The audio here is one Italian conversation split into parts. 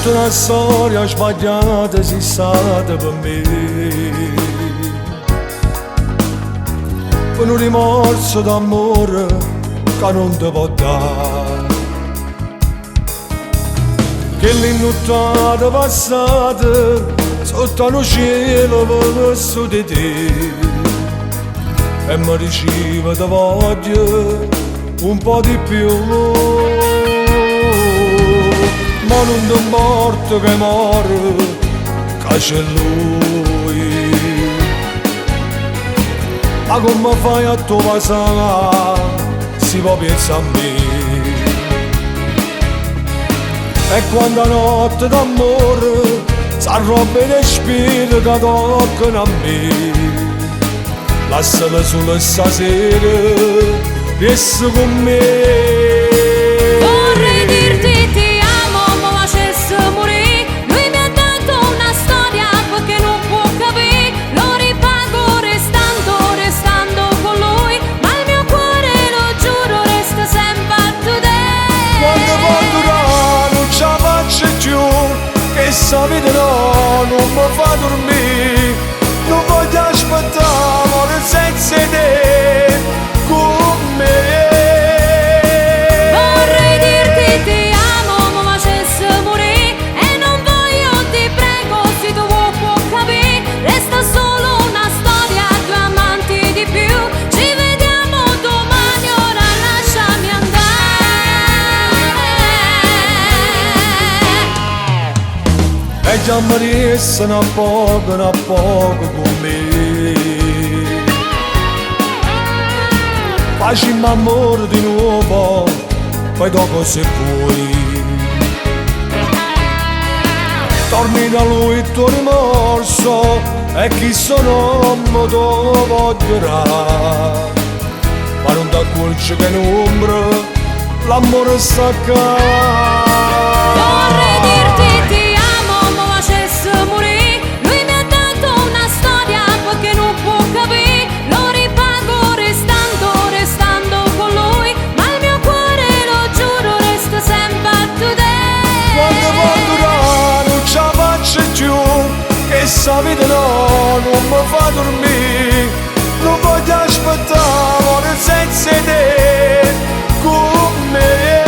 tutta una storia sbagliata sei stata per me, per un rimorso d'amore che non ti può dare, che l'innottata passata sotto un cielo verso di te, e mi diceva ti voglio un po' di più, ma non ti importa che muore, che c'è lui. Ma come fai a tu passare, si può pensare a me? E quando notte d'amore s'arrobbe le spirito che toccano a me, lasciami solo stasera, resta con me. Vorrei dirti ti amo, ma facesse morire. Lui mi ha dato una storia perché non può capire. Lo ripago restando con lui, ma il mio cuore, lo giuro, resta sempre a te. Quando può durare non ce la faccio più, che sta vita no, non mi fa dormire. Non voglio aspettare amore senza te con me. Vorrei dirti ti amo, ma facesse morire. E non voglio, ti prego, se tu può capire. Resta solo una storia, due amanti di più. Ci vediamo domani, ora lasciami andare. E già mi restano a poco con me. Facciamo amore di nuovo, poi dopo se vuoi. Torni da lui il tuo rimorso, e chi sono mo te lo voglierà. Ma non ti accorgi che in ombra l'amore sta qua. Vorrei dirti ti amo, ma facesse morire. Lui mi ha dato una storia perché non può capire. Lo ripago restando con lui, ma il mio cuore, lo giuro, resta sempre a te. Quando può durare non ce la faccio più, che sta vita no, non mi fa dormire. Non voglio aspettare amore senza te con me.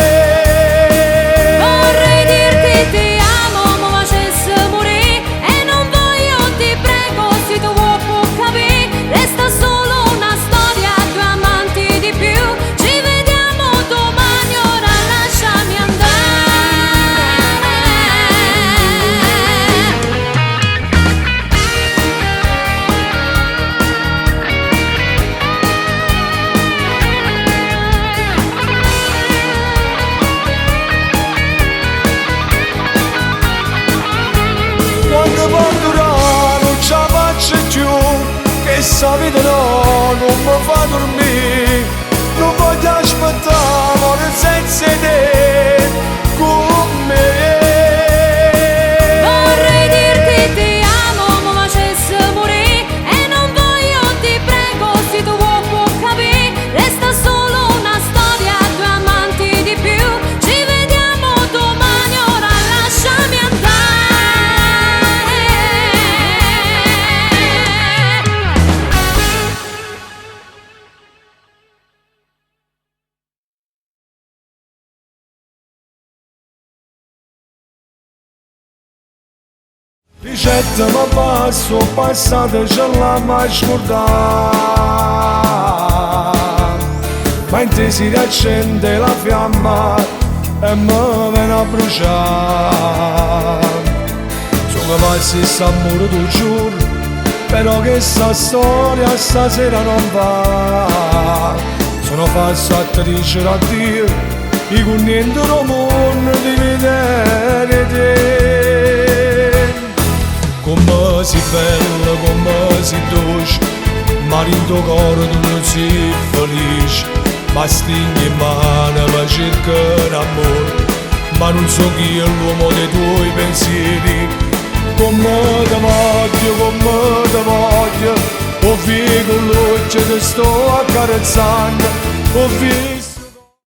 Vorrei dirti ti amo, ma facesse morire. E non voglio, ti prego, se tu può capire. Resta solo una storia, due amanti di più. Ci vediamo domani, ora lasciami andare. Quando può durare non ce la faccio più, che sta vita no, non mi fa dormire. Non voglio aspettare amore senza te con me. Vorrei dirti ti amo, ma facesse morire. E non voglio, ti prego, se tu può capire. Resta solo una storia, due amanti di più. Ci vediamo domani, ora lasciami andare. Ricetta ma passo, passate ce l'ha mai scordata. Ma in te si riaccende la fiamma e mi viene a bruciare. Sono passi s'amore tu giuro, però che sta storia stasera non va. Sono falso attrice da Dio, e con niente al mondo di vedere te. Come si bella, come si dolce, ma in tuo cuore tu non sei felice. Ma stinghi in mano per cercare amore, ma non so chi è l'uomo dei tuoi pensieri. Come te voglio, oh figlio, con luce ti sto accarezzando, oh figlio.